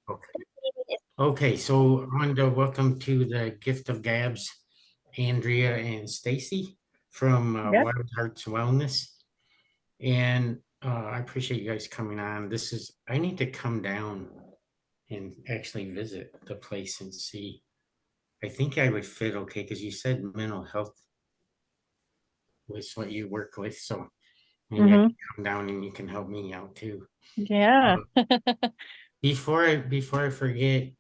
Okay. Okay, so Rhonda, welcome to the Gift of Gabs, Andrea and Stacey from Yep. Wild Hearts Wellness. And I appreciate you guys coming on. I need to come down and actually visit the place and see. I think I would fit okay because you said mental health was what you work with. So maybe I Hmm. can come down and you can help me out too. Yeah. Uh, before I forget,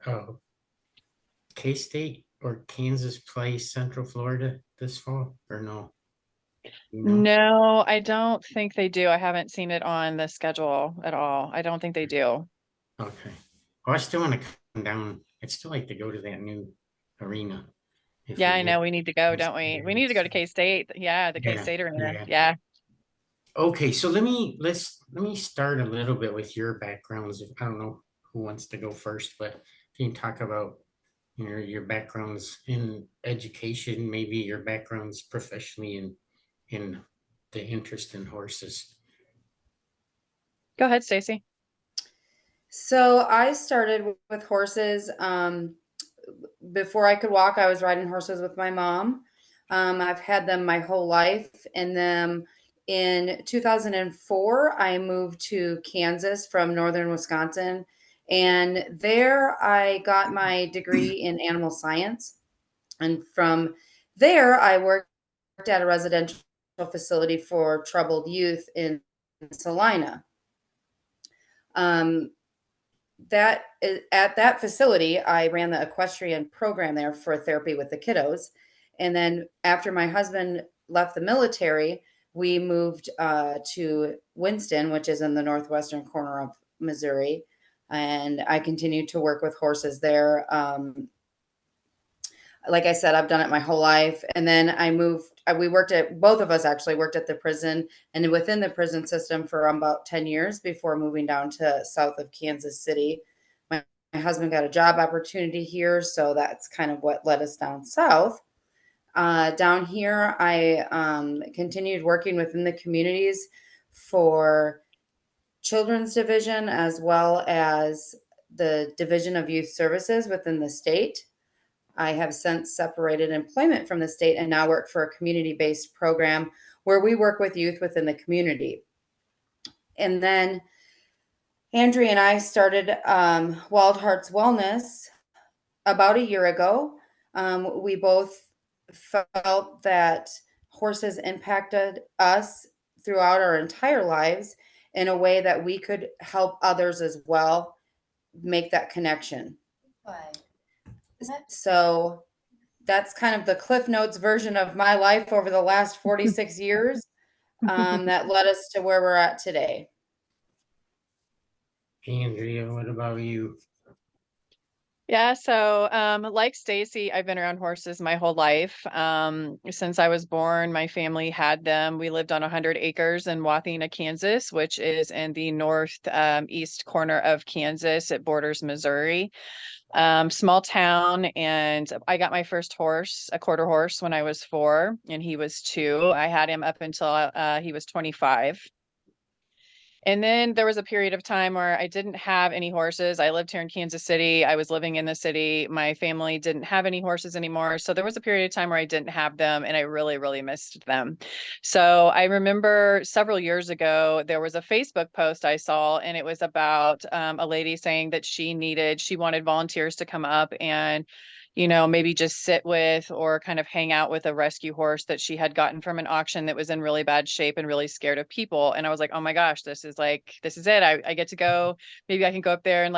K-State or Kansas plays Central Florida this fall or no? You know? No, I don't think they do. I haven't seen it on the schedule at all. I don't think they do. Okay. Well, I still want to come down. I'd still like to go to that new arena if Yeah, we I get know we need to go, this don't we? We need to go to together. K-State. Yeah, the Yeah, K-State arena. yeah. Yeah. Okay, so let me start a little bit with your backgrounds. I don't know who wants to go first, but if you can talk about your backgrounds in education, maybe your backgrounds professionally in the interest in horses. Go ahead, Stacey. So I started with horses. Before I could walk, I was riding horses with my mom. I've had them my whole life. And then in 2004, I moved to Kansas from northern Wisconsin. And there I got my degree in animal science. And from there, I worked at a residential facility for troubled youth in Salina. Um, at that facility, I ran the equestrian program there for therapy with the kiddos. And then after my husband left the military, we moved to Winston, which is in the northwestern corner of Missouri. And I continued to work with horses there. Like I said, I've done it my whole life. And then I moved, we worked at, both of us actually worked at the prison and within the prison system for about 10 years before moving down to south of Kansas City. My husband got a job opportunity here, so that's kind of what led us down south. Down here, I continued working within the communities for children's division as well as the division of youth services within the state. I have since separated employment from the state and now work for a community based program where we work with youth within the community. And then Andrea and I started Wild Hearts Wellness about a year ago. We both felt that horses impacted us throughout our entire lives in a way that we could help others as well make that connection. So that's kind of the Cliff Notes version of my life over the last 46 years that led us to where we're at today. Andrea, what about you? Yeah, so like Stacy, I've been around horses my whole life. Since I was born, my family had them. We lived on 100 acres in Wathena, Kansas, which is in the north east corner of Kansas. It borders Missouri. Small town, and I got my first horse, a quarter horse, when I was 4, and he was 2. I had him up until he was 25. And then there was a period of time where I didn't have any horses. I lived here in Kansas City. I was living in the city. My family didn't have any horses anymore. So there was a period of time where I didn't have them and I really, really missed them. So I remember several years ago, there was a Facebook post I saw, and it was about a lady saying that she wanted volunteers to come up and maybe just sit with or kind of hang out with a rescue horse that she had gotten from an auction that was in really bad shape and really scared of people. And I was like, oh my gosh, this is it. I get to go. Maybe I can go up there and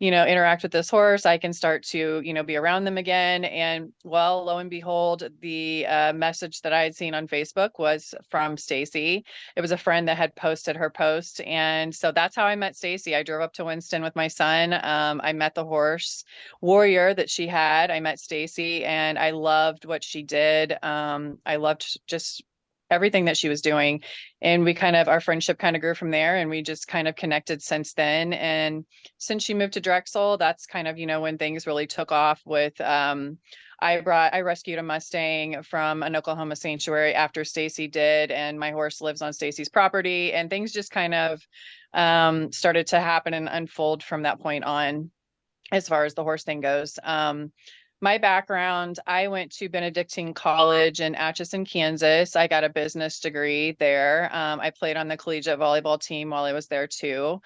interact with this horse. I can start to, be around them again. And well, lo and behold, the message that I had seen on Facebook was from Stacey. It was a friend that had posted her post. And so that's how I met Stacey. I drove up to Winston with my son. I met the horse warrior that she had. I met Stacey and I loved what she did. I loved just everything that she was doing. And our friendship kind of grew from there, and we just kind of connected since then. And since she moved to Drexel, that's kind of, when things really took off with, I rescued a Mustang from an Oklahoma sanctuary after Stacey did, and my horse lives on Stacey's property, and things just kind of started to happen and unfold from that point on. as far as the horse thing goes. My background, I went to Benedictine College in Atchison, Kansas. I got a business degree there. I played on the collegiate volleyball team while I was there too.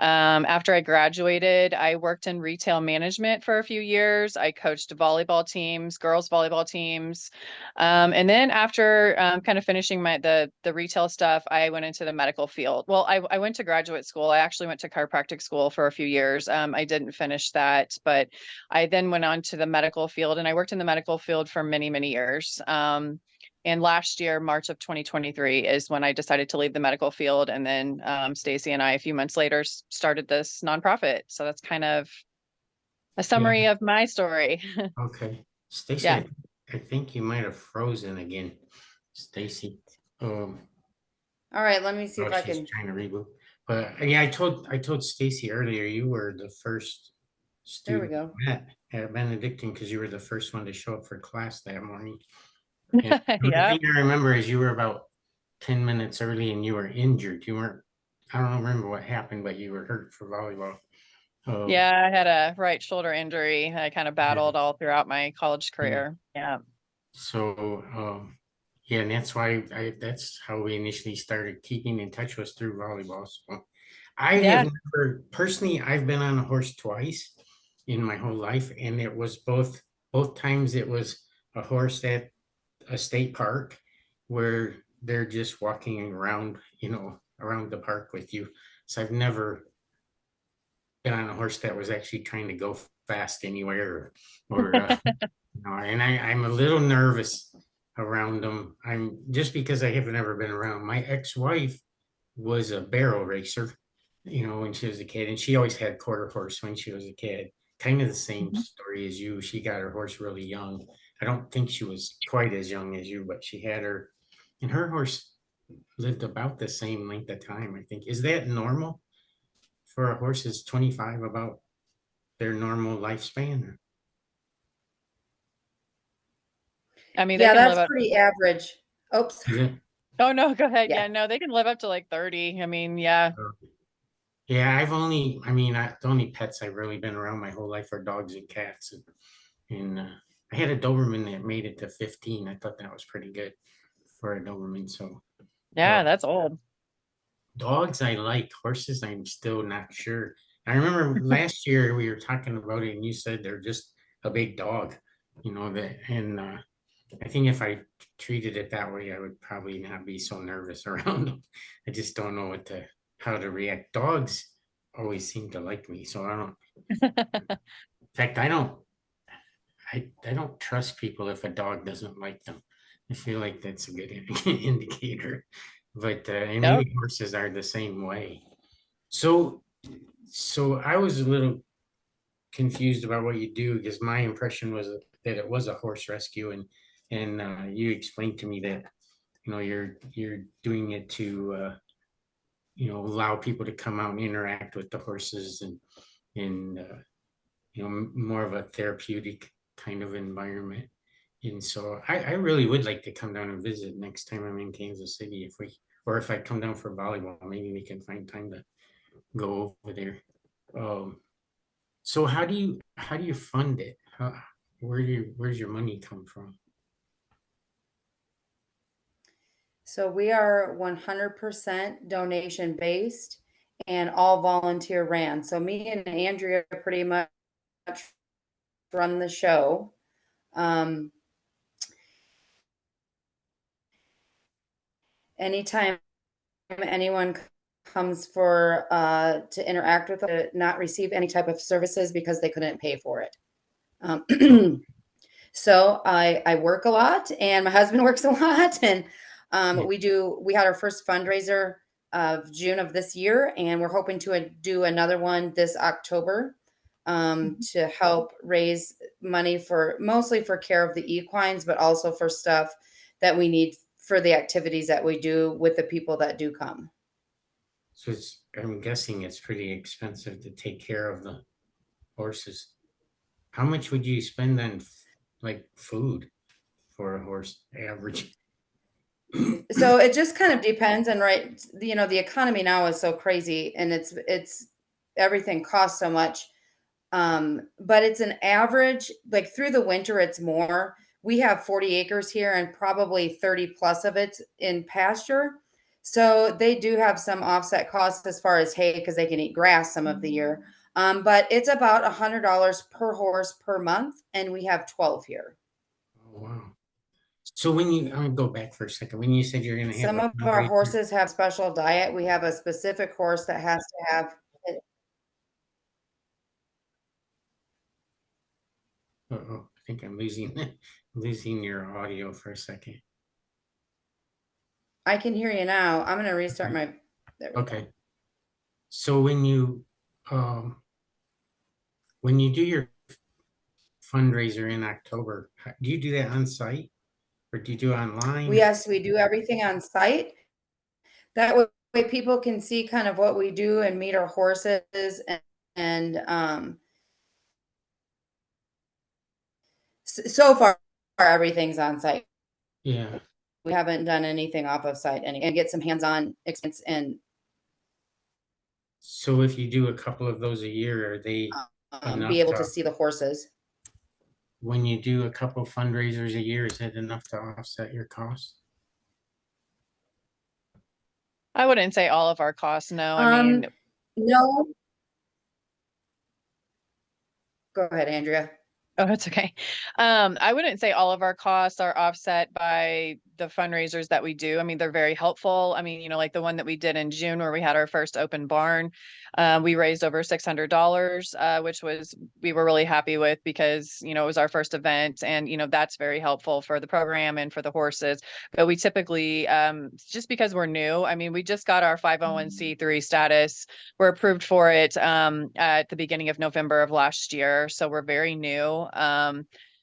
After I graduated, I worked in retail management for a few years. I coached volleyball teams, girls volleyball teams. And then after kind of finishing the retail stuff, I went into the medical field. Well, I went to graduate school. I actually went to chiropractic school for a few years. I didn't finish that, but I then went on to the medical field, and I worked in the medical field for many, many years. And last year, March of 2023, is when I decided to leave the medical field. And then Stacey and I, a few months later, started this nonprofit. So that's kind of a Yeah. summary of my story. Okay. Stacey, Yeah. I think you might have frozen again. Stacey. All right, let me see if I She's can. trying to reboot. But yeah, I told Stacey earlier you were the first There we student go. at Benedictine because you were the first one to show up for class that morning. And the only Yeah. thing I remember is you were about 10 minutes early and you were injured. You weren't, I don't remember what happened, but you were hurt for volleyball. Yeah, I had a right shoulder injury. I kind of battled all throughout my college career. Yeah. So, yeah, and that's why that's how we initially started keeping in touch was through volleyball. So I Yeah. have never, personally, I've been on a horse twice in my whole life, and it was both times it was a horse at a state park where they're just walking around, around the park with you. So I've never been on a horse that was actually trying to go fast anywhere and I'm a little nervous around them. I'm just because I have never been around. My ex-wife was a barrel racer, when she was a kid, and she always had quarter horse when she was a kid. Kind of the same story as you. She got her horse really young. I don't think she was quite as young as you, but she had her, and her horse lived about the same length of time, I think. Is that normal for a horse? Is 25 about their normal lifespan? I mean, they Yeah, can live that's up. pretty average. Oops. Is it? Oh, no, go ahead. Yeah. Yeah, no, they can live up to like 30. I mean, yeah. Yeah, the only pets I've really been around my whole life are dogs and cats. And I had a Doberman that made it to 15. I thought that was pretty good for a Doberman. So Yeah, that's old. dogs I like, horses I'm still not sure. I remember last year we were talking about it and you said they're just a big dog, and I think if I treated it that way, I would probably not be so nervous around them. I just don't know how to react. Dogs always seem to like me, so I don't. In fact, I don't trust people if a dog doesn't like them. I feel like that's a good indicator. But and Yep. maybe horses are the same way. So, so I was a little confused about what you do because my impression was that it was a horse rescue, and you explained to me that you're doing it to allow people to come out and interact with the horses and more of a therapeutic kind of environment. And so I really would like to come down and visit next time I'm in Kansas City if I come down for volleyball, maybe we can find time to go over there. So how do you fund it? Where's your money come from? So we are 100% donation based and all volunteer ran. So me and Andrea pretty much run the show. Anytime anyone comes for to interact with us, not receive any type of services because they couldn't pay for it. So I work a lot and my husband works a lot, and we had our first fundraiser of June of this year, and we're hoping to do another one this October to help raise money mostly for care of the equines, but also for stuff that we need for the activities that we do with the people that do come. So I'm guessing it's pretty expensive to take care of the horses. How much would you spend on like food for a horse average? So it just kind of depends, and right, the economy now is so crazy, and it's everything costs so much. But it's an average, like through the winter, it's more. We have 40 acres here and probably 30 plus of it in pasture. So they do have some offset costs as far as hay because they can eat grass some of the year. But it's about $100 per horse per month, and we have 12 here. Oh, wow. So when you, I'm gonna go back for a second. When you said you're gonna have Some a of our fundraiser, horses have special diet. We have a specific horse that has to have. oh, I think I'm losing losing your audio for a second. I can hear you now. I'm going to restart my. There we go. Okay. So when you do your fundraiser in October, do you do that on site or do you do it online? Yes, we do everything on site. That way people can see kind of what we do and meet our horses and so far everything's on site. Yeah. We haven't done anything off of site and get some hands-on experience and So if you do a couple of those a year, are they enough be able to, to see the horses. when you do a couple fundraisers a year, is that enough to offset your costs? I wouldn't say all of our costs, no. I mean, No. Go ahead, Andrea. oh, it's okay. I wouldn't say all of our costs are offset by the fundraisers that we do. I mean, they're very helpful. I mean, like the one that we did in June where we had our first open barn, we raised over $600, which we were really happy with because, it was our first event and, that's very helpful for the program and for the horses. But we typically, just because we're new, I mean, we just got our 501c3 status. We're approved for it at the beginning of November of last year. So we're very new.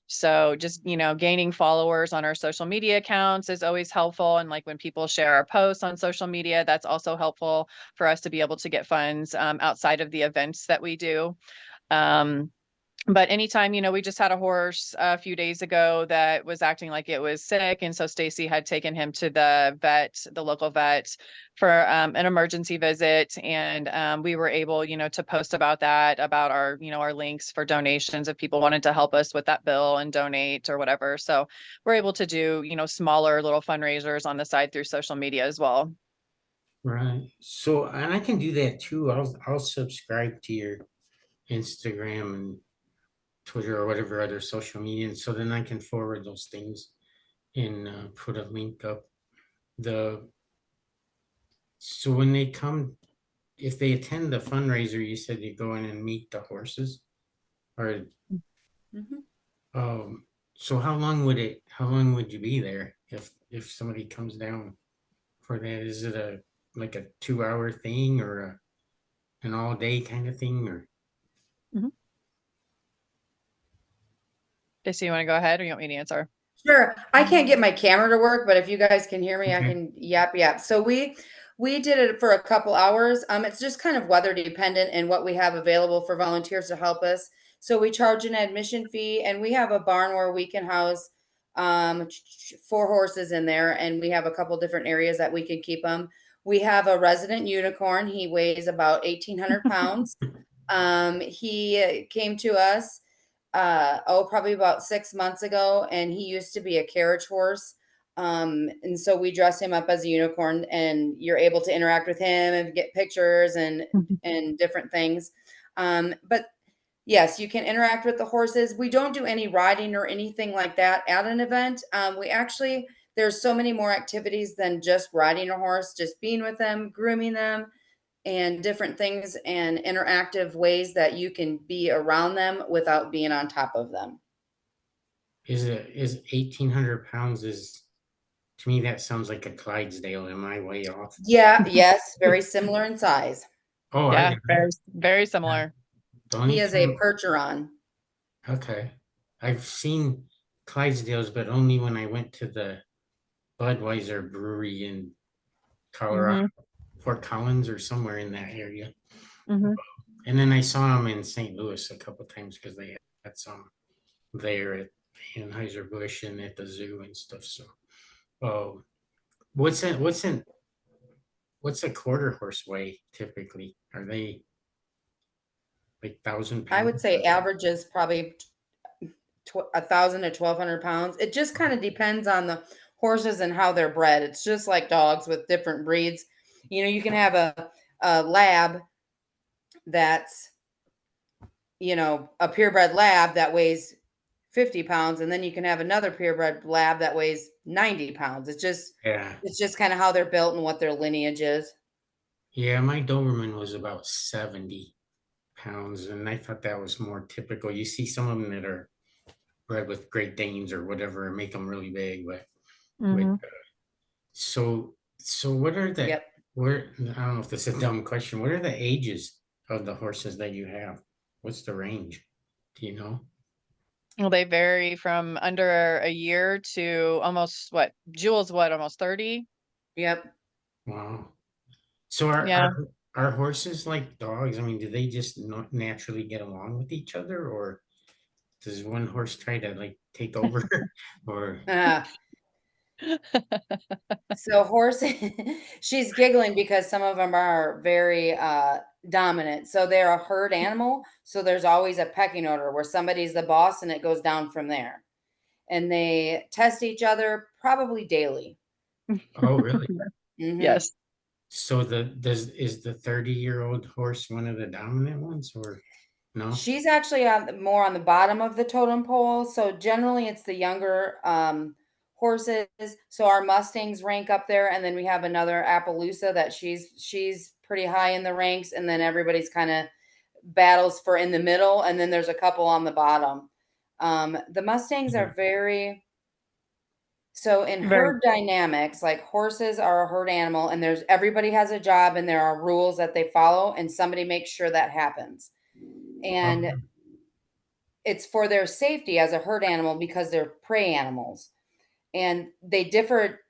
So just, gaining followers on our social media accounts is always helpful. And like when people share our posts on social media, that's also helpful for us to be able to get funds outside of the events that we do. But anytime, we just had a horse a few days ago that was acting like it was sick. And so Stacey had taken him to the local vet for an emergency visit. And we were able, to post about that, about our links for donations if people wanted to help us with that bill and donate or whatever. So we're able to do, smaller little fundraisers on the side through social media as well. Right. So, and I can do that too. I'll subscribe to your Instagram and Twitter or whatever other social media, and so then I can forward those things and put a link up. So when they come, if they attend the fundraiser, you said you go in and meet the horses, or so how long would you be there if somebody comes down for that? Is it like a 2 hour thing or an all day kind of thing or? Stacey, you want to go ahead or you want me to answer? Sure. I can't get my camera to work, but if you guys can hear me, I Okay. can yap. So we did it for a couple hours. It's just kind of weather dependent and what we have available for volunteers to help us. So we charge an admission fee and we have a barn where we can house 4 horses in there and we have a couple different areas that we can keep them. We have a resident unicorn. He weighs about 1,800 pounds. He came to us probably about 6 months ago, and he used to be a carriage horse. And so we dress him up as a unicorn, and you're able to interact with him and get pictures and different things. But yes, you can interact with the horses. We don't do any riding or anything like that at an event. There's so many more activities than just riding a horse, just being with them, grooming them, and different things and interactive ways that you can be around them without being on top of them. Is 1,800 pounds to me that sounds like a Clydesdale. Am I way off? Yeah, yes, very similar in size. Oh, Yeah, I got very, it. very similar. The only He is a time, percheron. okay. I've seen Clydesdales, but only when I went to the Budweiser brewery in Colorado, Fort Collins or somewhere in that area. And then I saw them in St. Louis a couple times because they had some there at Anheuser-Busch and at the zoo and stuff. So, oh, what's a quarter horse weigh typically? Are they like 1,000 I pounds? would say average is probably 1,000 to 1,200 pounds. It just kind of depends on the horses and how they're bred. It's just like dogs with different breeds. You know, you can have a lab that's, you know, a purebred lab that weighs 50 pounds, and then you can have another purebred lab that weighs 90 pounds. Yeah. It's just kind of how they're built and what their lineage is. Yeah, my Doberman was about 70 pounds, and I thought that was more typical. You see some of them that are bred with Great Danes or whatever and make them really big, but with Hmm. so what are the Yep. where I don't know if this is a dumb question. What are the ages of the horses that you have? What's the range? Do you know? Well, they vary from under a year to almost what? Jewel's what? Almost 30? Yep. Wow. So are Yeah. are horses like dogs? I mean, do they just not naturally get along with each other, or does one horse try to like take over? Or So horse, she's giggling because some of them are very dominant. So they're a herd animal. So there's always a pecking order where somebody's the boss and it goes down from there. And they test each other probably daily. oh, really? Hmm. Yes. So is the 30-year-old horse one of the dominant ones, or no? She's actually more on the bottom of the totem pole. So generally, it's the younger horses. So our Mustangs rank up there, and then we have another Appaloosa that she's pretty high in the ranks, and then everybody's kind of battles for in the middle, and then there's a couple on the bottom. The Mustangs are very so in Very. herd dynamics, like horses are a herd animal, and there's everybody has a job, and there are rules that they follow, and somebody makes sure that happens. And Oh, it's for their safety as a herd animal because they're prey animals. And they differ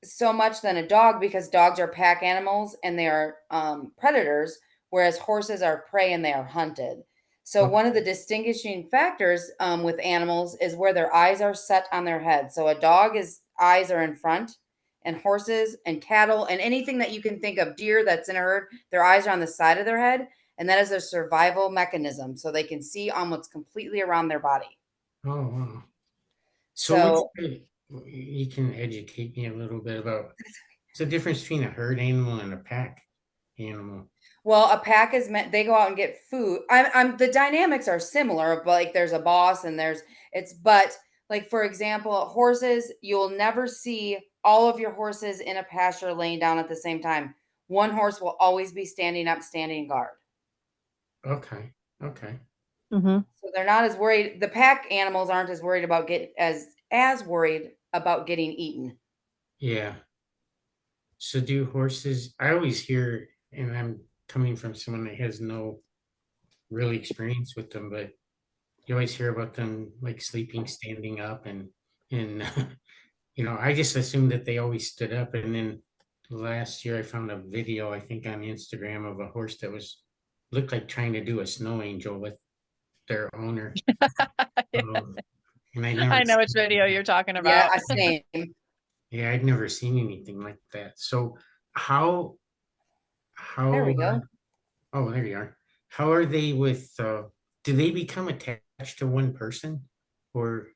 so much than a dog because dogs are pack animals and they are predators, whereas horses are prey and they are hunted. So, oh, one of the distinguishing factors with animals is where their eyes are set on their head. So, a dog's eyes are in front, and horses and cattle and anything that you can think of, deer that's in a herd, their eyes are on the side of their head. And that is a survival mechanism. So, they can see almost completely around their body. oh, wow. So So, you can educate me a little bit about what's the difference between a herd animal and a pack animal? well, a pack is meant they go out and get food. I'm the dynamics are similar, but like there's a boss and there's it's but like for example, horses, you'll never see all of your horses in a pasture laying down at the same time. One horse will always be standing up, standing guard. Okay, okay, Hmm. So they're not as worried. The pack animals aren't as worried about get as worried about getting eaten. yeah. So do horses? I always hear, and I'm coming from someone that has no real experience with them, but you always hear about them like sleeping standing up and I just assumed that they always stood up. And then last year I found a video, I think on Instagram, of a horse that was looked like trying to do a snow angel with their owner. Um, and I'd never I know which seen video you're talking Yeah, about. same. yeah, I'd never seen anything like that. So how There how we go. oh, there you are. How are they with do they become attached to one person, or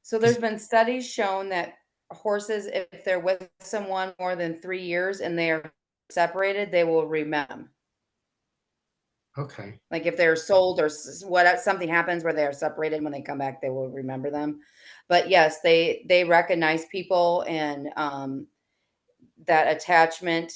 So because there's been studies shown that horses, if they're with someone more than 3 years and they are separated, they will remember. okay. Like if they're sold or what something happens where they are separated, when they come back, they will remember them. But yes, they recognize people and that attachment.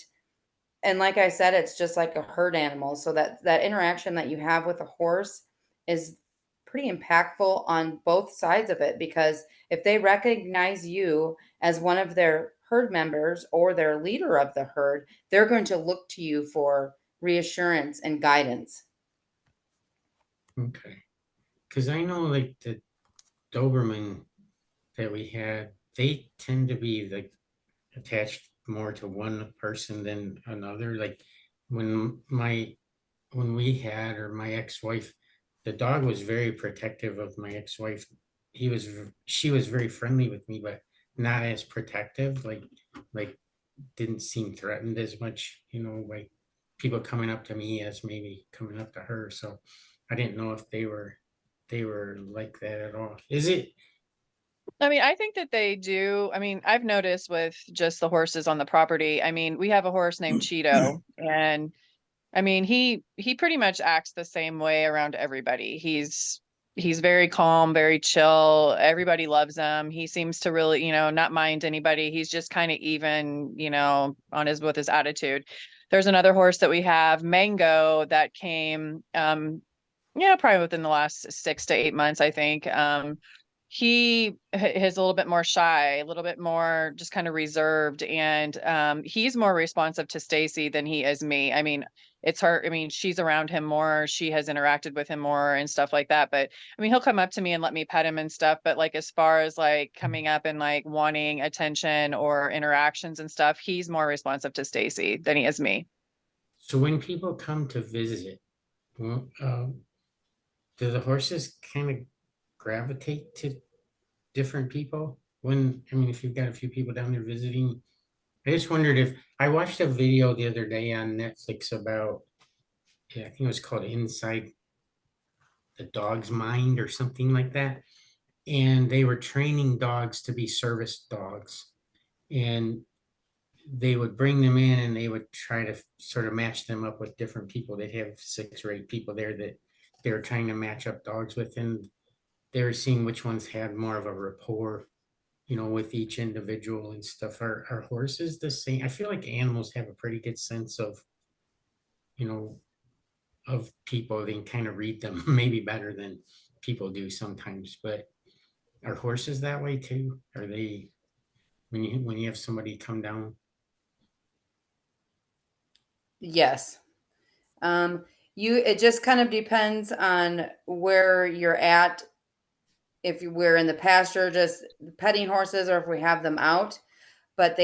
And like I said, it's just like a herd animal. So that interaction that you have with a horse is pretty impactful on both sides of it because if they recognize you as one of their herd members or their leader of the herd, they're going to look to you for reassurance and guidance. Okay. Because I know like the Doberman that we had, they tend to be like attached more to one person than another. Like when my when we had or my ex-wife, the dog was very protective of my ex-wife. She was very friendly with me, but not as protective. Like didn't seem threatened as much, like people coming up to me as maybe coming up to her. So I didn't know if they were like that at all. Is it? I mean, I think that they do. I mean, I've noticed with just the horses on the property. I mean, we have a horse named Cheeto, and I mean, he pretty much acts the same way around everybody. He's very calm, very chill. Everybody loves him. He seems to really, not mind anybody. He's just kind of even, on his with his attitude. There's another horse that we have, Mango, that came yeah, probably within the last 6 to 8 months, I think. He is a little bit more shy, a little bit more just kind of reserved, and he's more responsive to Stacey than he is me. I mean, it's her. I mean, she's around him more. She has interacted with him more and stuff like that. But I mean, he'll come up to me and let me pet him and stuff. But like, as far as like coming up and like wanting attention or interactions and stuff, he's more responsive to Stacey than he is me. So when people come to visit, well, do the horses kind of gravitate to different people? When, I mean, if you've got a few people down there visiting, I just wondered if I watched a video the other day on Netflix about, yeah, I think it was called Inside the Dog's Mind or something like that. And they were training dogs to be service dogs. And they would bring them in and they would try to sort of match them up with different people. They'd have 6 or 8 people there that they were trying to match up dogs with, and they were seeing which ones had more of a rapport, with each individual and stuff. Are horses the same? I feel like animals have a pretty good sense you know, of people. They can kind of read them maybe better than people do sometimes. But are horses that way too? Are they, when you have somebody come down? Yes. It just kind of depends on where you're at. If we're in the pasture, just petting horses, or if we have them out, but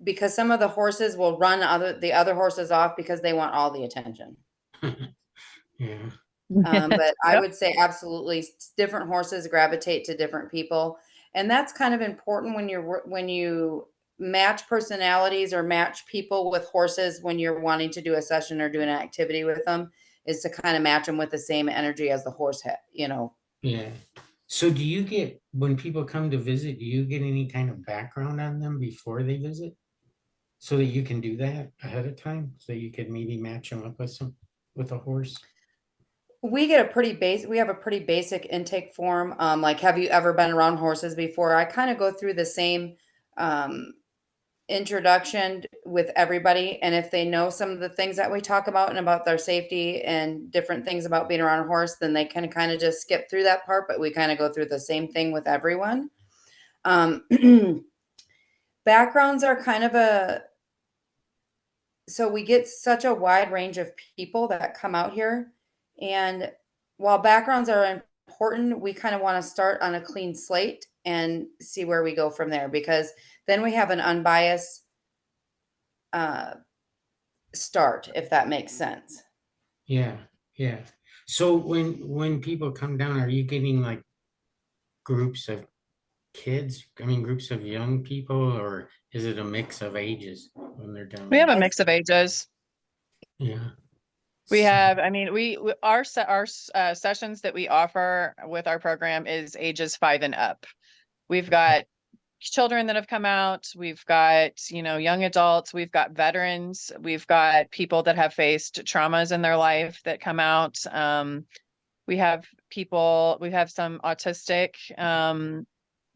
because some of the horses will run the other horses off because they want all the attention. Yeah. But I Yep. would say absolutely different horses gravitate to different people. And that's kind of important when you match personalities or match people with horses when you're wanting to do a session or do an activity with them, is to kind of match them with the same energy as the horse had. Yeah. So do you get, when people come to visit, do you get any kind of background on them before they visit? So that you can do that ahead of time, so you could maybe match them up with a horse? We have a pretty basic intake form. Like, have you ever been around horses before? I kind of go through the same um, introduction with everybody. And if they know some of the things that we talk about and about their safety and different things about being around a horse, then they can kind of just skip through that part. But we kind of go through the same thing with everyone. Um, Backgrounds are kind of so we get such a wide range of people that come out here. And while backgrounds are important, we kind of want to start on a clean slate and see where we go from there, because then we have an unbiased uh, start, if that makes sense. Yeah, yeah. So when people come down, are you getting like groups of kids? I mean, groups of young people, or is it a mix of ages when they're down We have there? a mix of ages. Yeah. We So, have, I mean, our sessions that we offer with our program is ages 5 and up. We've got children that have come out. We've got, young adults. We've got veterans. We've got people that have faced traumas in their life that come out. We have some autistic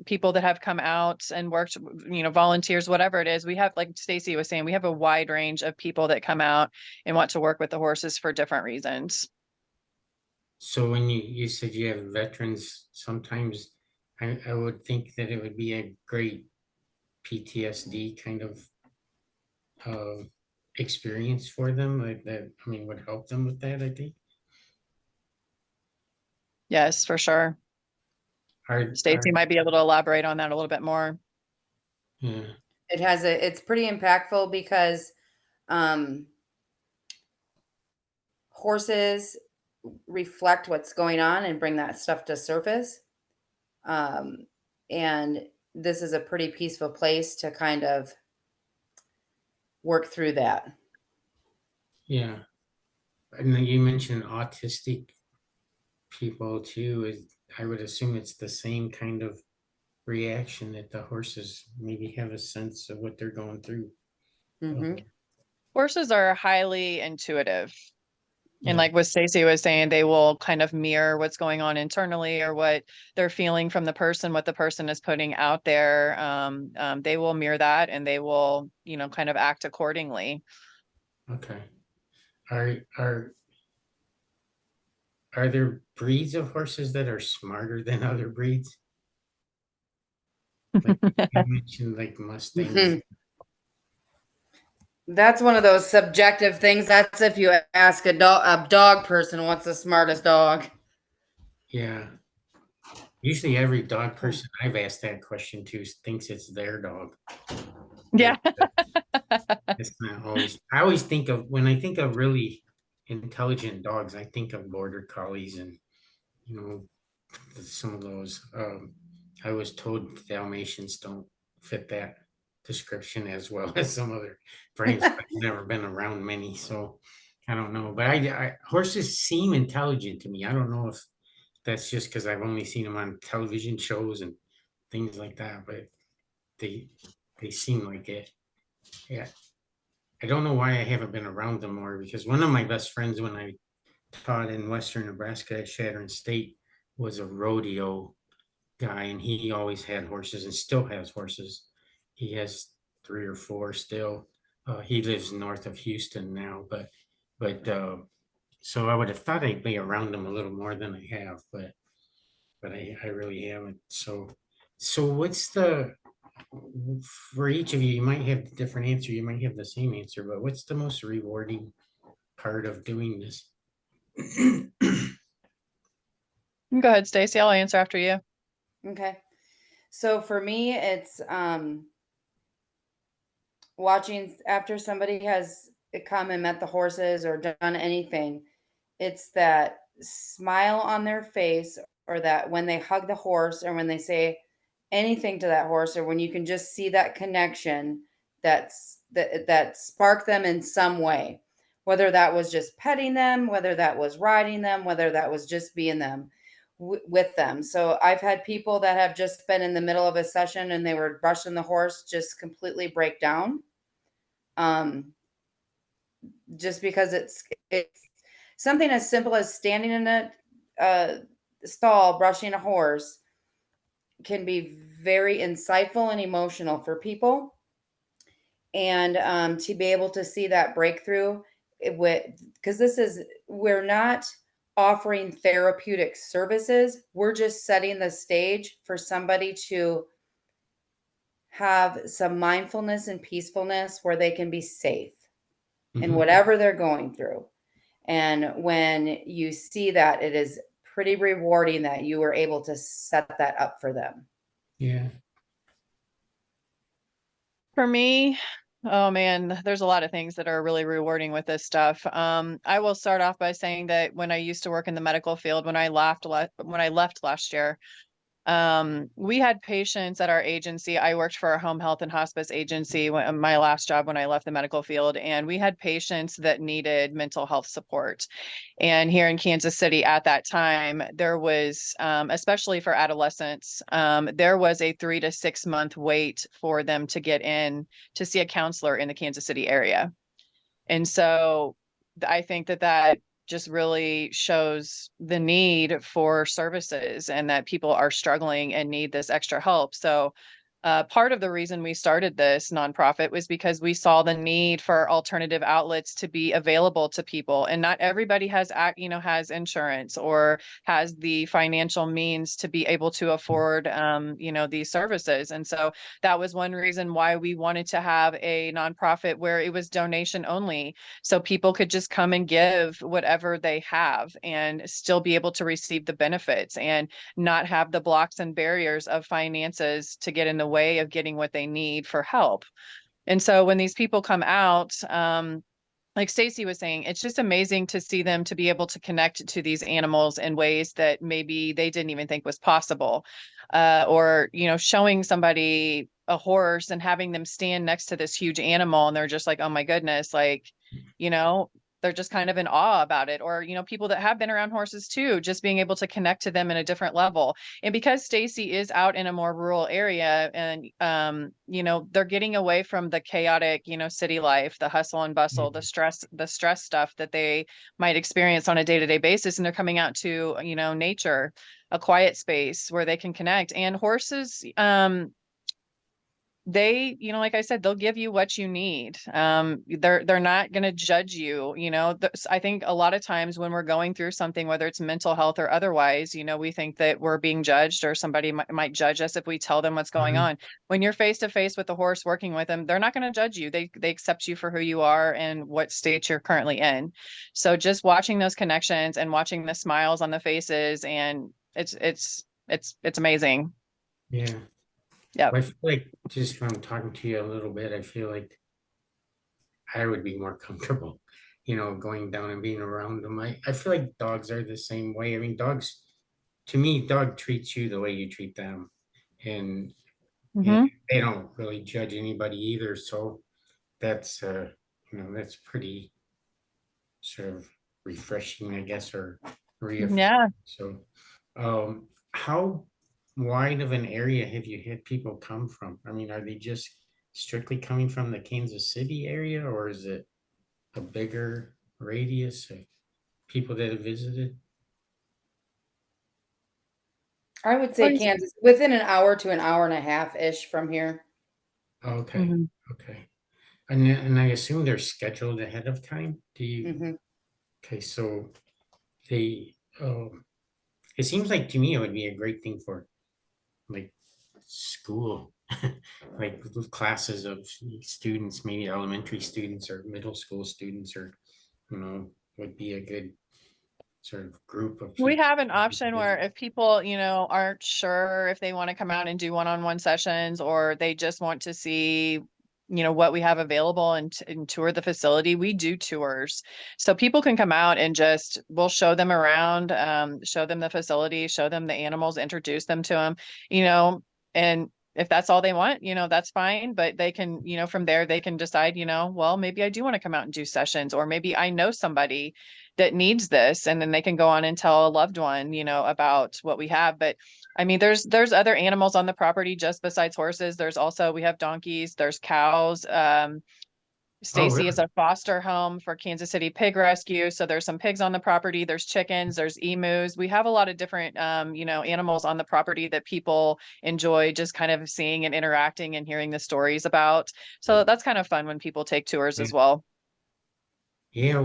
people that have come out and worked, volunteers, whatever it is. We have, like Stacey was saying, we have a wide range of people that come out and want to work with the horses for different reasons. so when you said you have veterans, sometimes I would think that it would be a great PTSD kind of uh, experience for them, like that, I mean, would help them with that, I think. Yes, for sure. Stacey Are might be able to elaborate on that a little bit more. Yeah, It's pretty impactful because um, horses reflect what's going on and bring that stuff to surface. Um, and this is a pretty peaceful place to kind of work through that. Yeah. And then you mentioned autistic people too. I would assume it's the same kind of reaction that the horses maybe have a sense of what they're going through. Hmm. Horses are highly intuitive. And Yeah. like what Stacey was saying, they will kind of mirror what's going on internally or what they're feeling from the person, what the person is putting out there. They will mirror that and they will, kind of act accordingly. Okay. Are are are there breeds of horses that are smarter than other breeds? Like you mentioned, like Mustangs. That's one of those subjective things. That's if you ask a dog person what's the smartest dog. Yeah. Usually every dog person I've asked that question to thinks it's their dog. Yeah. It's not always. I always think of when I think of really intelligent dogs, I think of border collies and you know some of those. I was told Dalmatians don't fit that description as well as some other breeds. I've never been around many, so I don't know. But horses seem intelligent to me. I don't know if that's just because I've only seen them on television shows and things like that, but they they seem like it. Yeah. I don't know why I haven't been around them more because one of my best friends when I taught in Western Nebraska at Shattern State was a rodeo guy, and he always had horses and still has horses. He has three or four still. He lives north of Houston now, but so I would have thought I'd be around them a little more than I have, but I really haven't. So what's the for each of you? You might have a different answer. You might have the same answer, but what's the most rewarding part of doing this? Go ahead, Stacey. I'll answer after you. Okay. So for me, it's watching after somebody has come and met the horses or done anything. It's that smile on their face, or that when they hug the horse, or when they say anything to that horse, or when you can just see that connection that sparked them in some way, whether that was just petting them, whether that was riding them, whether that was just being them with them. So I've had people that have just been in the middle of a session and they were brushing the horse just completely break down. Um, just because it's something as simple as standing in a stall brushing a horse can be very insightful and emotional for people. And to be able to see that breakthrough because we're not offering therapeutic services, we're just setting the stage for somebody to have some mindfulness and peacefulness where they can be safe in Mhm. whatever they're going through. And when you see that, it is pretty rewarding that you were able to set that up for them. Yeah. For me, oh man, there's a lot of things that are really rewarding with this stuff. I will start off by saying that when I used to work in the medical field, when I left last year, we had patients at our agency. I worked for a home health and hospice agency my last job when I left the medical field, and we had patients that needed mental health support. And here in Kansas City at that time, there was, especially for adolescents, there was a 3 to 6 month wait for them to get in to see a counselor in the Kansas City area. And so I think that just really shows the need for services and that people are struggling and need this extra help. So part of the reason we started this nonprofit was because we saw the need for alternative outlets to be available to people, and not everybody has insurance or has the financial means to be able to afford, these services. And so that was one reason why we wanted to have a nonprofit where it was donation only, so people could just come and give whatever they have and still be able to receive the benefits and not have the blocks and barriers of finances to get in the way of getting what they need for help. And so when these people come out, like Stacey was saying, it's just amazing to see them to be able to connect to these animals in ways that maybe they didn't even think was possible. Or, showing somebody a horse and having them stand next to this huge animal and they're just like, oh my goodness, like, you know, they're just kind of in awe about it. Or, people that have been around horses too, just being able to connect to them in a different level. And because Stacey is out in a more rural area, and they're getting away from the chaotic, city life, the hustle and bustle, the stress stuff that they might experience on a day-to-day basis, and they're coming out to, nature, a quiet space where they can connect. And horses, they, like I said, they'll give you what you need. They're not going to judge you. I think a lot of times when we're going through something, whether it's mental health or otherwise, we think that we're being judged, or somebody might judge us if we tell them what's going on. When you're face to face with the horse, working with them, they're not going to judge you. They accept you for who you are and what state you're currently in. So just watching those connections and watching the smiles on the faces, and it's amazing. Yeah. Yeah. I feel like, just from talking to you a little bit, I feel like I would be more comfortable, going down and being around them. I feel like dogs are the same way. I mean, dogs, to me, dog treats you the way you treat them. And, and they don't really judge anybody either. So that's, that's pretty sort of refreshing, I guess, or reaffirming. Yeah. So, how wide of an area have you had people come from? I mean, are they just strictly coming from the Kansas City area, or is it a bigger radius of people that have visited? I would say Kansas, within an hour to an hour and a half ish from here. Okay, okay. And I assume they're scheduled ahead of time. Do you? Okay, so they. It seems like, to me, it would be a great thing for, like, school, like classes of students, maybe elementary students or middle school students, or would be a good sort of group of We people. have an option where if people, aren't sure if they want to come out and do one-on-one sessions, or they just want to see, what we have available, and tour the facility, we do tours. So people can come out and we'll show them around, show them the facility, show them the animals, introduce them to them, and if that's all they want, that's fine. But they can, from there, they can decide, well, maybe I do want to come out and do sessions, or maybe I know somebody that needs this, and then they can go on and tell a loved one, about what we have. But I mean, there's other animals on the property just besides horses. We have donkeys, there's cows. Oh, Stacey is really? a foster home for Kansas City Pig Rescue. So there's some pigs on the property, there's chickens, there's emus. We have a lot of different, animals on the property that people enjoy just kind of seeing and interacting and hearing the stories about. So that's kind of fun when people take tours as well. Yeah,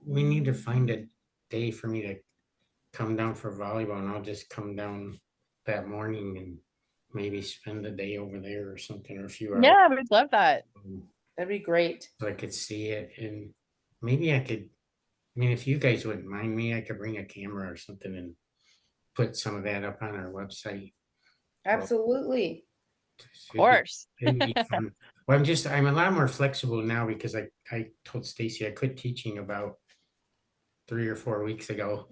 we need to find a day for me to come down for volleyball, and I'll just come down that morning and maybe spend the day over there or something, or a few hours. Yeah, we'd love that. That'd be great. So I could see it, and maybe I could. I mean, if you guys wouldn't mind me, I could bring a camera or something and put some of that up on our website. Absolutely. Of course. It'd be fun. Well, I'm a lot more flexible now, because I told Stacey I quit teaching about 3 or 4 weeks ago.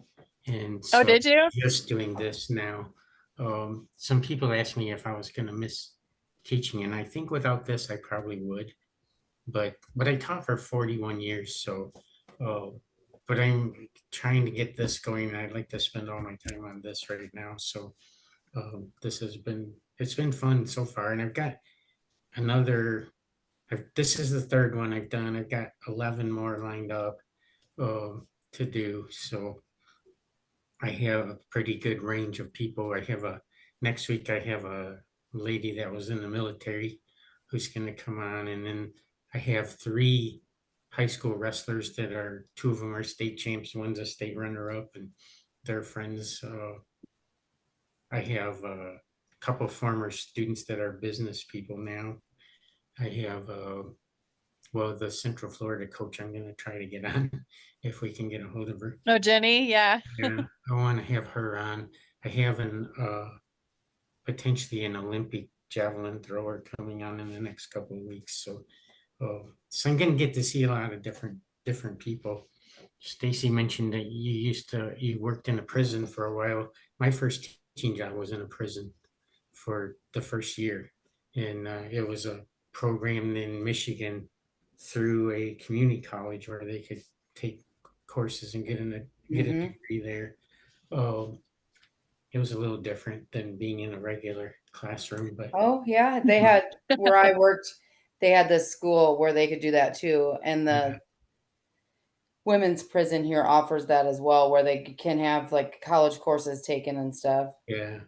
And Oh, so did you? just doing this now. Some people asked me if I was going to miss teaching, and I think without this, I probably would. But I taught for 41 years, so but I'm trying to get this going, and I'd like to spend all my time on this right now. So it's been fun so far, and I've got another. This is the third one I've done. I've got 11 more lined up to do. So I have a pretty good range of people. Next week I have a lady that was in the military who's going to come on, and then I have 3 high school wrestlers that are 2 of them are state champs, one's a state runner up, and they're friends. I have a couple former students that are business people now. I have the Central Florida coach I'm going to try to get on if we can get a hold of her. Oh, Jenny, yeah. Yeah, I want to have her on. I have potentially an Olympic javelin thrower coming on in the next couple of weeks. So I'm going to get to see a lot of different people. Stacey mentioned that you worked in a prison for a while. My first teaching job was in a prison for the first year, and it was a program in Michigan through a community college where they could take courses and get a degree there. It was a little different than being in a regular classroom, but Oh, yeah. They had, where I worked, they had this school where they could do that too. And yeah, the women's prison here offers that as well, where they can have like college courses taken and stuff. yeah.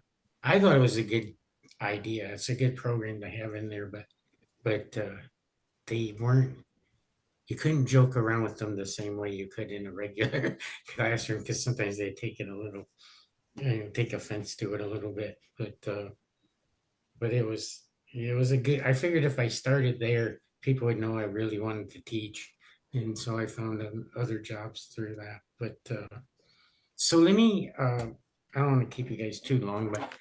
I thought it was a good idea. It's a good program to have in there, but they weren't. You couldn't joke around with them the same way you could in a regular classroom because sometimes they take it a little, take offense to it a little bit. But it was a good. I figured if I started there, people would know I really wanted to teach, and so I found other jobs through that. But so let me. I don't want to keep you guys too long, but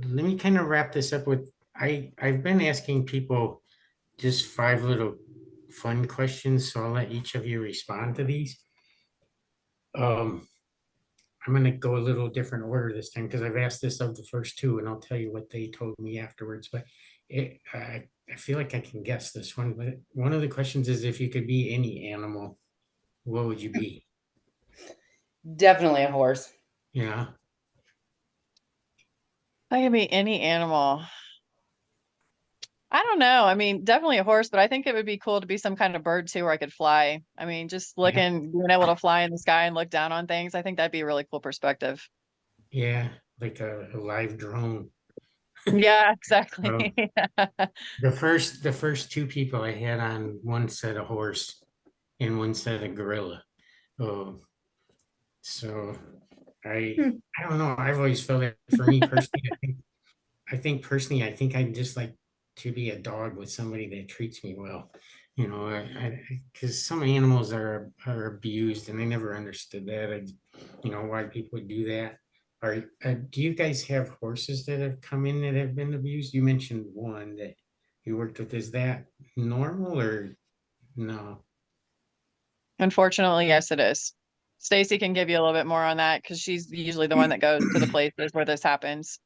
let me kind of wrap this up with. I've been asking people just 5 little fun questions, so I'll let each of you respond to these. Um, I'm going to go a little different order this time because I've asked this of the first two, and I'll tell you what they told me afterwards. But I feel like I can guess this one. But one of the questions is, if you could be any animal, what would you be? Definitely a horse. Yeah, I can be any animal. I don't know. I mean, definitely a horse, but I think it would be cool to be some kind of bird too, where I could fly. I mean, just yeah, being able to fly in the sky and look down on things. I think that'd be a really cool perspective. yeah, like a live drone. Yeah, exactly. Um, the first two people I had on, one said a horse and one said a gorilla. Oh, so I Hmm. I don't know. I've always felt that for me personally. I think personally, I think I'd just like to be a dog with somebody that treats me well. Because some animals are abused, and I never understood that. Why people would do that. Do you guys have horses that have come in that have been abused? You mentioned one that you worked with. Is that normal or no? Unfortunately, yes, it is. Stacey can give you a little bit more on that because she's usually the one that goes to the places where this happens.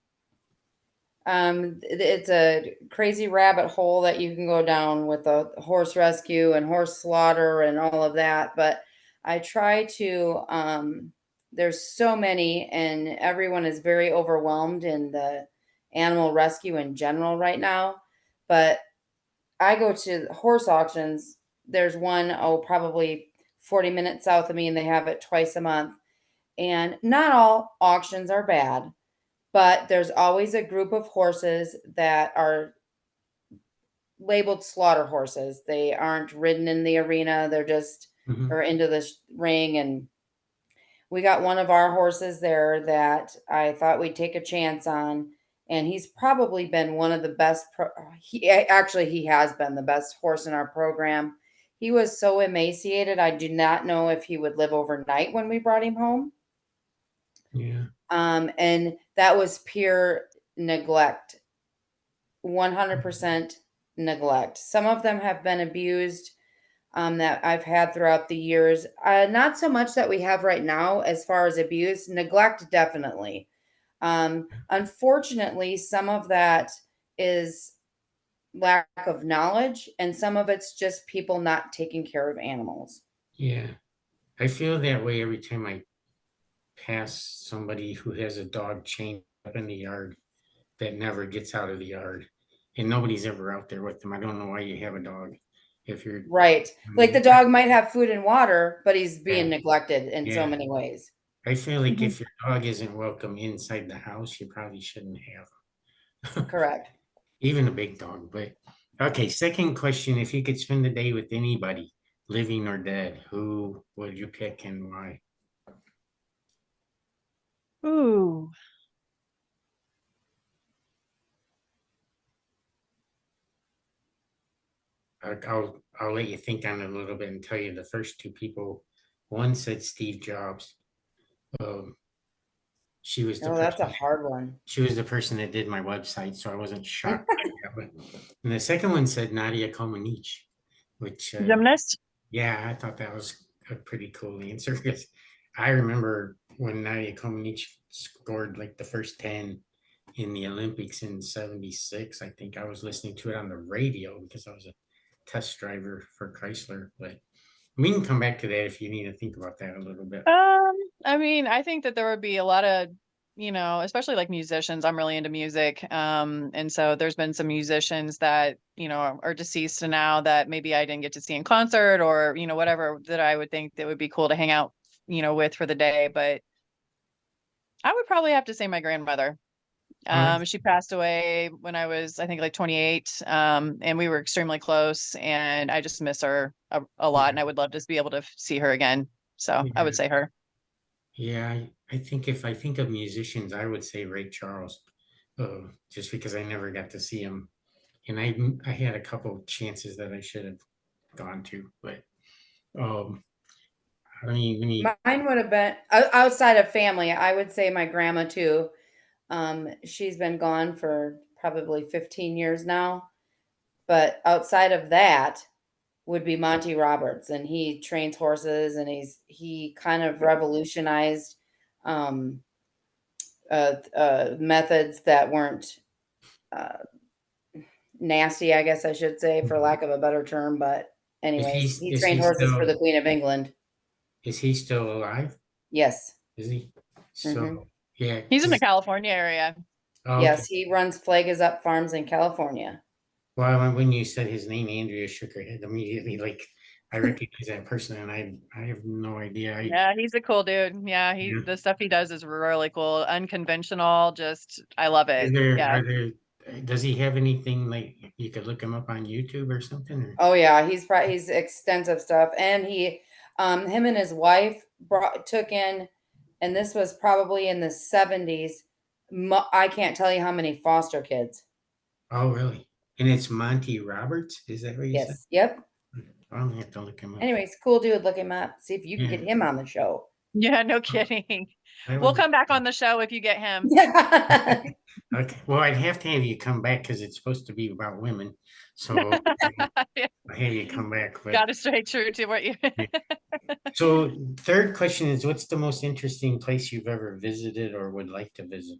It's a crazy rabbit hole that you can go down with a horse rescue and horse slaughter and all of that. But I try to, there's so many, and everyone is very overwhelmed in the animal rescue in general right now. But I go to horse auctions. There's one, probably 40 minutes south of me, and they have it twice a month. And not all auctions are bad, but there's always a group of horses that are labeled slaughter horses. They aren't ridden in the arena, they're just Mhm. or into the ring. And we got one of our horses there that I thought we'd take a chance on, and he's probably been one of the best he has been the best horse in our program. He was so emaciated, I do not know if he would live overnight when we brought him home. Yeah, And that was pure neglect, 100% neglect. Some of them have been abused, that I've had throughout the years. Not so much that we have right now as far as abuse, neglect, definitely. Unfortunately, some of that is lack of knowledge, and some of it's just people not taking care of animals. yeah. I feel that way every time I pass somebody who has a dog chained up in the yard that never gets out of the yard, and nobody's ever out there with them. I don't know why you have a dog if you're. Right. Like the dog might have food and water, but he's being Yeah, neglected in so yeah. many ways. I feel like Mhm. if your dog isn't welcome inside the house, you probably shouldn't have Correct. even a big dog. But okay, second question: if you could spend a day with anybody, living or dead, who would you pick and why? Ooh. I'll let you think on it a little bit and tell you the first two people. One said Steve Jobs. Um, she was the Oh, that's a person. hard one. She was the person that did my website, so I wasn't shocked by that. But and the second one said Nadia Comaneci, which Gymnast? yeah, I thought that was a pretty cool answer because I remember when Nadia Comaneci scored like the first 10 in the Olympics in '76. I think I was listening to it on the radio because I was a test driver for Chrysler, but we can come back to that if you need to think about that a little bit. I mean, I think that there would be a lot of, especially like musicians. I'm really into music. And so there's been some musicians that, are deceased now that maybe I didn't get to see in concert or, whatever that I would think that would be cool to hang out, with for the day. But I would probably have to say my grandmother. She passed away when I was, I think, like 28. And we were extremely close, and I just miss her a lot, and I would love to be able to see her again. So I would say her. Yeah, I think if I think of musicians, I would say Ray Charles, just because I never got to see him, and I had a couple chances that I should have gone to, but um, I mean, when you, Mine would have been outside of family. I would say my grandma too. She's been gone for probably 15 years now. But outside of that would be Monty Roberts, and he trains horses, and he kind of revolutionized um, methods that weren't uh, nasty, I guess I should say, for lack of a better term. But anyways, he is trained he horses for still the Queen of England. alive? Yes. Is he? Hmm. So yeah, He's in the California area. okay. Yes, he runs Flag is Up Farms in California. Well, when you said his name, Andrea shook her head immediately, like I recognize that person, and I have no idea. Yeah, he's a cool dude. Yeah, Yeah. the stuff he does is really cool, unconventional. Just I love Is it. there Yeah. are there does he have anything like you could look him up on YouTube or something? Or? Oh yeah, he's extensive stuff, and him and his wife took in, and this was probably in the 70s. I can't tell you how many foster kids. Oh, really? And it's Monty Roberts? Is that what you said? Yes. Yep. I'm gonna have to look him up. Anyways, cool dude. Look him up. See if you can Yeah, get him on the show. Yeah, no kidding. I We'll would. come back on the show if you get him. Yeah. Okay. Well, I'd have to have you come back because it's supposed to be about women. So I have you come back. But Got to stay true to what you. yeah. So third question is, what's the most interesting place you've ever visited or would like to visit?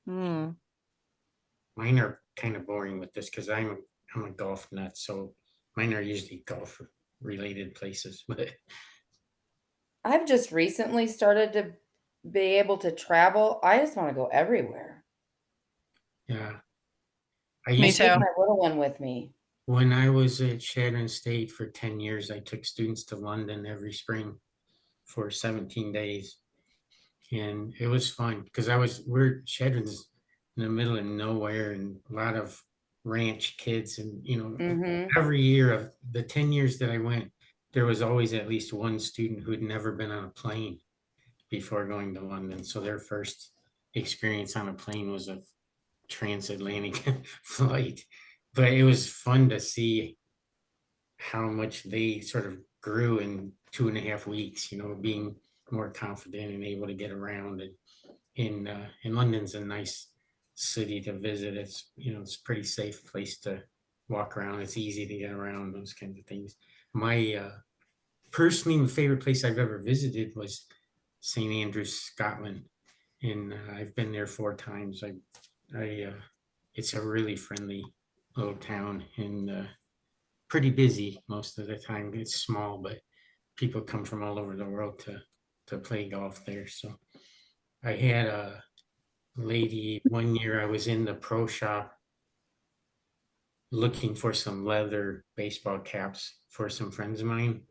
Hmm. Mine are kind of boring with this because I'm a golf nut, so mine are usually golf related places. But I've just recently started to be able to travel. I just want to go everywhere. yeah, I Me used Take too. my little one with me. when I was at Shadron State for 10 years, I took students to London every spring for 17 days. And it was fun because we're Shadron's in the middle of nowhere and a lot of ranch kids. And, Hmm. every year of the 10 years that I went, there was always at least one student who had never been on a plane before going to London. So their first experience on a plane was a transatlantic flight. But it was fun to see how much they sort of grew in 2.5 weeks, being more confident and able to get around. And in London's a nice city to visit. It's a pretty safe place to walk around. It's easy to get around, those kinds of things. My personally, my favorite place I've ever visited was St. Andrews, Scotland, and I've been there 4 times. It's a really friendly little town and pretty busy most of the time. It's small, but people come from all over the world to play golf there. So I had a lady one year. I was in the pro shop looking for some leather baseball caps for some friends of mine.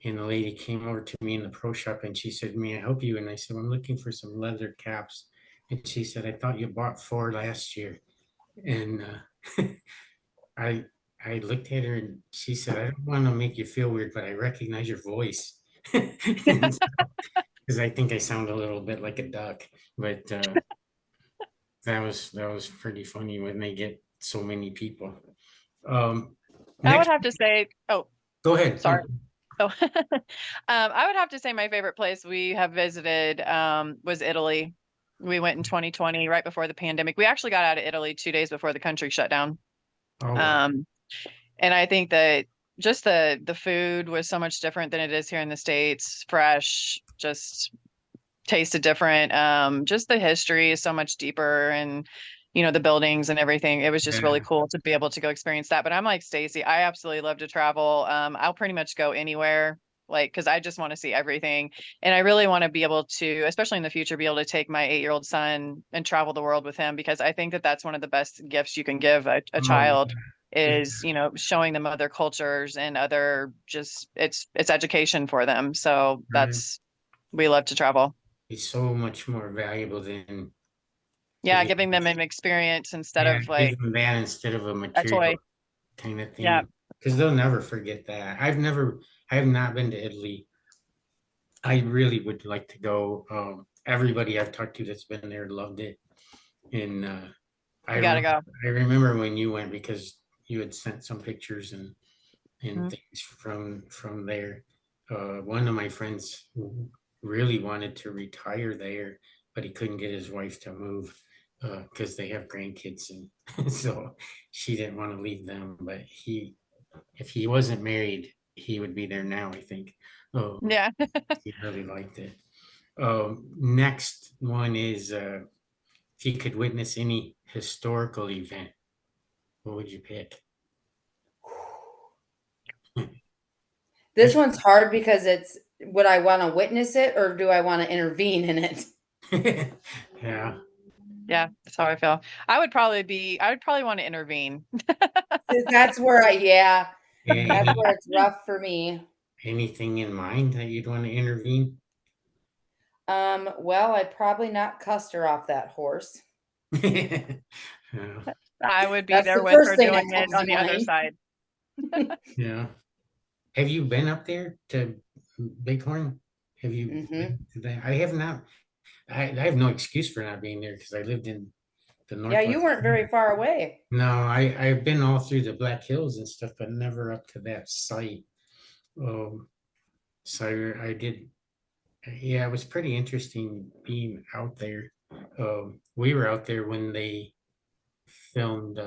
And the lady came over to me in the pro shop and she said, "May I help you?" And I said, "I'm looking for some leather caps." And she said, "I thought you bought 4 last year." And I I looked at her and she said, "I don't want to make you feel weird, but I recognize your voice." Because I think I sound a little bit like a duck. But that was pretty funny when they get so many people. Um, I would next, have to say, oh, go ahead. sorry. Oh, I would have to say my favorite place we have visited was Italy. We went in 2020, right before the pandemic. We actually got out of Italy 2 days before the country shut down. Oh, wow. And I think that just the food was so much different than it is here in the States. Fresh, just tasted different. Just the history is so much deeper, and the buildings and everything. It was just really Yeah. cool to be able to go experience that. But I'm like Stacey, I absolutely love to travel. I'll pretty much go anywhere, like, because I just want to see everything. And I really want to be able to, especially in the future, be able to take my 8-year-old son and travel the world with him, because I think that that's one of the best gifts you can give a Oh, child yeah. is, showing them other cultures and other just it's education for them. So Right. we love to travel. It's so much more valuable than to Yeah, get, giving them an experience instead yeah, of like give them that instead of a a toy. material kind of Yeah. thing. Because they'll never forget that. I have not been to Italy. I really would like to go. Everybody I've talked to that's been there loved it. And You gotta go. I remember when you went because you had sent some pictures and Mhm. things from there. One of my friends really wanted to retire there, but he couldn't get his wife to move because they have grandkids, and so she didn't want to leave them. But if he wasn't married, he would be there now, I think. Oh, Yeah. he really liked it. Next one is if you could witness any historical event, what would you pick? This one's hard because it's, would I want to witness it or do I want to intervene in it? Yeah. Yeah, that's how I feel. I would probably want to intervene. That's where yeah, that's Any, where it's rough for me. anything in mind that you'd want to intervene? Well, I'd probably not cuss her off that horse. Yeah. I would be That's there the with first her thing that doing it comes on to the other mind. side. Yeah. Have you been up there to Bighorn? Have you Hmm. been to that? I have not. I have no excuse for not being there because I lived in the Yeah, you Northwest. weren't very far away. No, I've been all through the Black Hills and stuff, but never up to that site. Um, so I did. Yeah, it was pretty interesting being out there. We were out there when they filmed.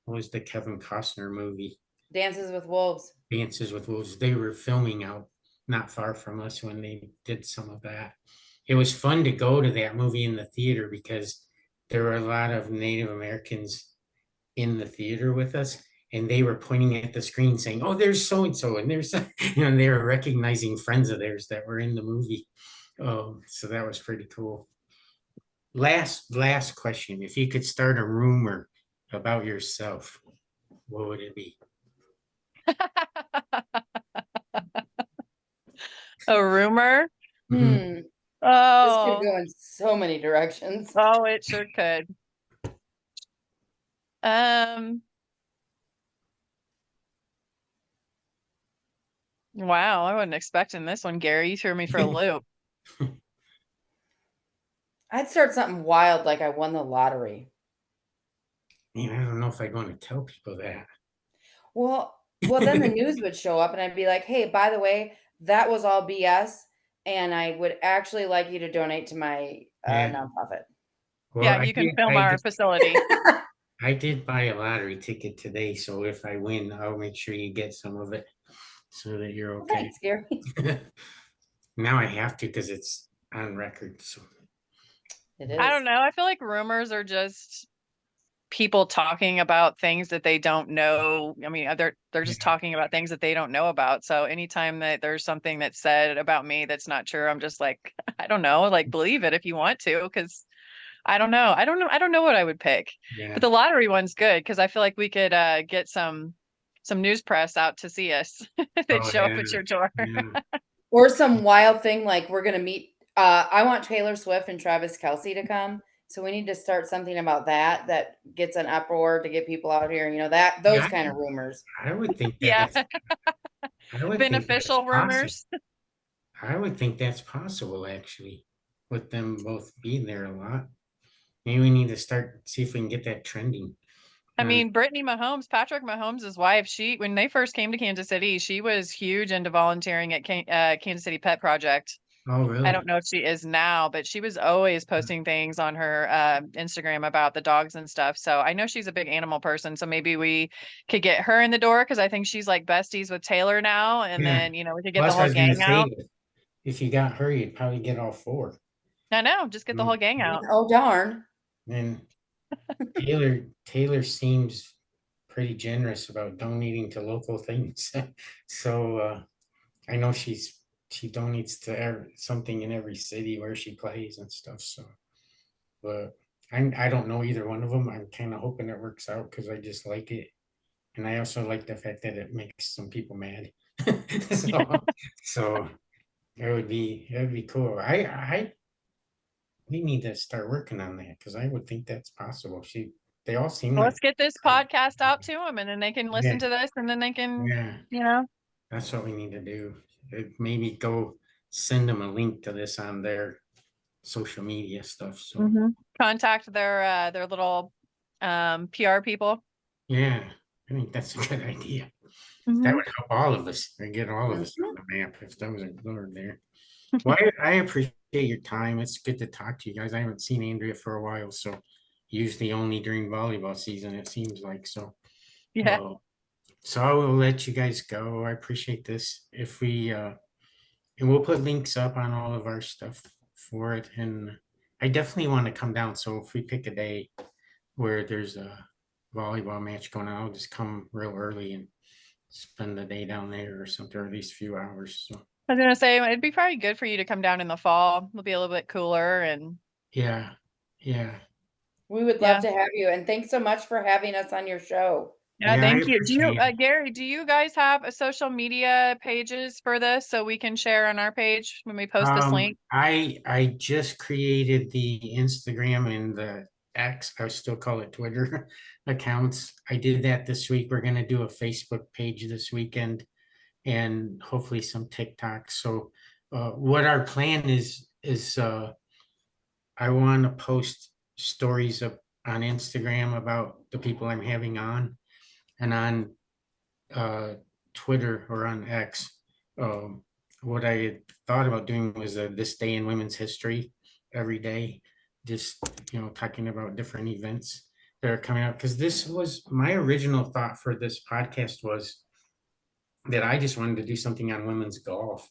What was the Kevin Costner movie? Dances with Wolves. Dances with Wolves. They were filming out not far from us when they did some of that. It was fun to go to that movie in the theater because there were a lot of Native Americans in the theater with us, and they were pointing at the screen saying, "Oh, there's so and so," and there's and they were recognizing friends of theirs that were in the movie. So that was pretty cool. Last question: if you could start a rumor about yourself, what would it be? A rumor? Mhm. Hmm. This could Oh, go in so many directions. oh, it sure could. Um, wow, I wasn't expecting this one, Gary. You threw me for a loop. I'd start something wild like I won the lottery. Man, I don't know if I'd want to tell people that. Well, then the news would show up and I'd be like, "Hey, by the way, that was all BS, and I would actually like you to donate to my Yeah. nonprofit." Well, Yeah, you can film our facility. I did buy a lottery ticket today, so if I win, I'll make sure you get some of it so that you're Well, okay. thanks, Gary. Now I have to because it's on record. So It I is. don't know. I feel like rumors are just people talking about things that they don't know. I mean, they're just yeah, talking about things that they don't know about. So anytime that there's something that's said about me that's not true, I'm just like, I don't know, like believe it if you want to, because I don't know. I don't know. I don't know what I would pick. But yeah. the lottery one's good because I feel like we could get some news press out to see us that Oh show up yeah, at your door. yeah. Or some wild thing like we're gonna meet. I want Taylor Swift and Travis Kelsey to come, so we need to start something about that that gets an uproar to get people out here. You know that those Yeah, kind of rumors. I would think Yeah. that's I would think that's Beneficial possible. rumors. I would think that's possible actually, with them both being there a lot. Maybe we need to start see if we can get that trending. I mean, Brittany Mahomes, Patrick Mahomes' wife, when they first came to Kansas City, she was huge into volunteering at Kansas City Pet Project. Oh I really? don't know if she is now, but she was always posting things on her Instagram about the dogs and stuff. So I know she's a big animal person. So maybe we could get her in the door because I think she's like besties with Taylor now. And Yeah. then, we could get Well, the that's what I whole was gonna gang say. out. If you got her, you'd probably get all four. I know, just get the Mm. whole gang Yeah, out. oh darn. And Taylor seems pretty generous about donating to local things. So I know she donates to something in every city where she plays and stuff. So, but I don't know either one of them. I'm kind of hoping it works out because I just like it, and I also like the fact that it makes some people mad. So it would be cool. We need to start working on that because I would think that's possible. They all seem Well, like let's get this podcast out to them, and then they can listen yeah, to this, and then they can, yeah. you know. That's what we need to do. Maybe go send them a link to this on their social media stuff. So Contact their little PR people. yeah, I think that's a good idea. That Mhm. would help all of us and get all of us Mhm. on the map if that was included there. Well, I appreciate your time. It's good to talk to you guys. I haven't seen Andrea for a while, so usually only during volleyball season, it seems like. So, Yeah. so I will let you guys go. I appreciate this. If we and we'll put links up on all of our stuff for it. And I definitely want to come down. So if we pick a day where there's a volleyball match going on, I'll just come real early and spend the day down there or something, or at least a few hours. So I was gonna say it'd be probably good for you to come down in the fall. It'll be a little bit cooler and yeah, yeah, We would love yeah. to have you. And thanks so much for having us on your show. Yeah, yeah. I thank you. Do you, appreciate it. Gary, do you guys have a social media pages for this so we can share on our page when we post this link? I just created the Instagram and the X, I still call it Twitter accounts. I did that this week. We're gonna do a Facebook page this weekend and hopefully some TikTok. So what our plan is I want to post stories on Instagram about the people I'm having on, and on uh, Twitter or on X. Um, what I had thought about doing was this day in women's history every day, just talking about different events that are coming up. Because this was my original thought for this podcast was that I just wanted to do something on women's golf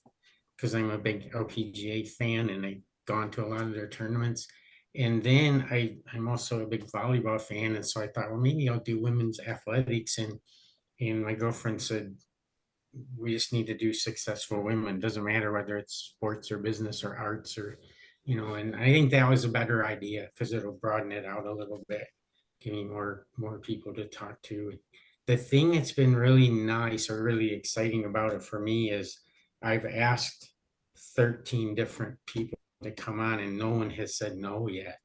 because I'm a big LPGA fan and I've gone to a lot of their tournaments. And then I'm also a big volleyball fan. And so I thought, well, maybe I'll do women's athletics. And my girlfriend said, we just need to do successful women. Doesn't matter whether it's sports or business or arts or, and I think that was a better idea because it'll broaden it out a little bit, give me more people to talk to. The thing that's been really nice or really exciting about it for me is I've asked 13 different people to come on and no one has said no yet.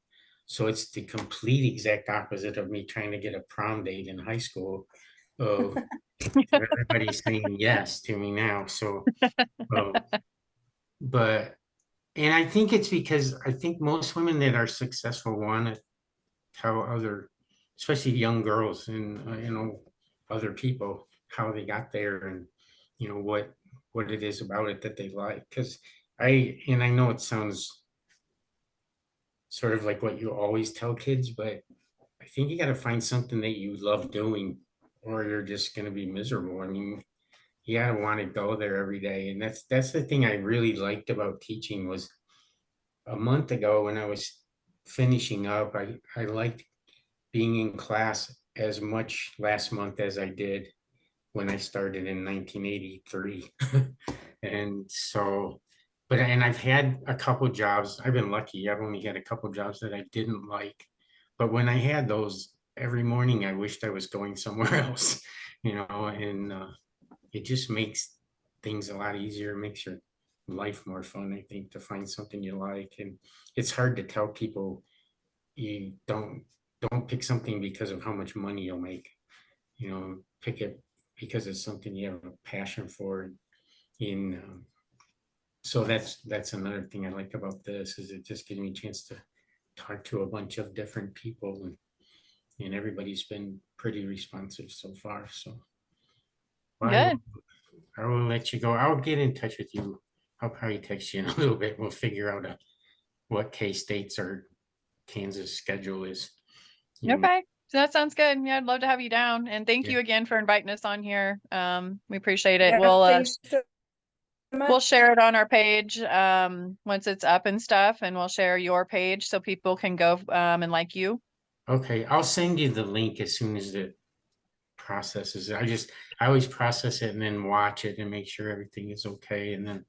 So it's the complete exact opposite of me trying to get a prom date in high school of everybody's saying yes to me now. So, um, but, and I think it's because I think most women that are successful want to tell other, especially young girls and, other people how they got there and, what it is about it that they like. Cause and I know it sounds sort of like what you always tell kids, but I think you got to find something that you love doing or you're just going to be miserable. I mean, you gotta want to go there every day. And that's the thing I really liked about teaching was a month ago when I was finishing up, I liked being in class as much last month as I did when I started in 1983. And so, and I've had a couple jobs. I've been lucky. I've only had a couple jobs that I didn't like. But when I had those, every morning I wished I was going somewhere else, and it just makes things a lot easier, makes your life more fun, I think, to find something you like. And it's hard to tell people you don't pick something because of how much money you'll make. Pick it because it's something you have a passion for. In So that's another thing I like about this is it just gives me a chance to talk to a bunch of different people and everybody's been pretty responsive so far. So Good. I will let you go. I'll get in touch with you. I'll probably text you in a little bit. We'll figure out what K-State's or Kansas schedule is. Okay. So that sounds good. Yeah, I'd love to have you down. And thank Yeah. you again for inviting us on here. We appreciate it. Yeah, We'll thanks so We'll share it on our page once it's up and stuff, and we'll share your page so people can go and like you. Okay, I'll send you the link as soon as it processes. I always process it and then watch it and make sure everything is okay, and then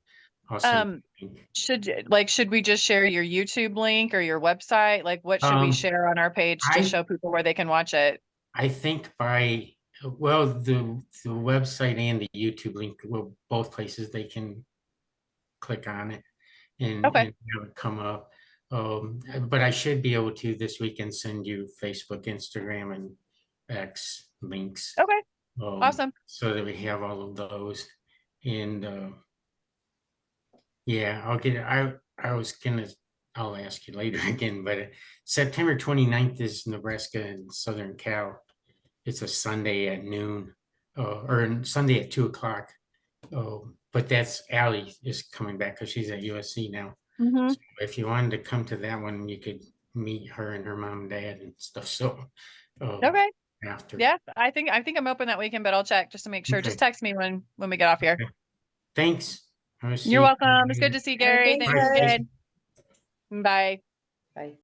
I'll send you the link. Should we just share your YouTube link or your website? Like, what should we share on our page to show people where they can watch it? I think well, the website and the YouTube link will both places they can click on it and Okay. have it come up. But I should be able to this weekend send you Facebook, Instagram, and X links. Okay. Awesome. So that we have all of those. And yeah, I'll get it. I'll ask you later again, but September 29th is Nebraska and Southern Cal. It's a Sunday at noon, or Sunday at 2:00. But that's Allie is coming back because she's at USC now. Mhm. So if you wanted to come to that one, you could meet her and her mom and dad and stuff. So Okay. after. Yeah, I think I'm open that weekend, but I'll check just to make sure. Okay. Just text me when we get off here. Okay. Thanks. You're welcome. It's good to see you, Gary. Thanks, Thanks. guys. Good. Bye. Bye.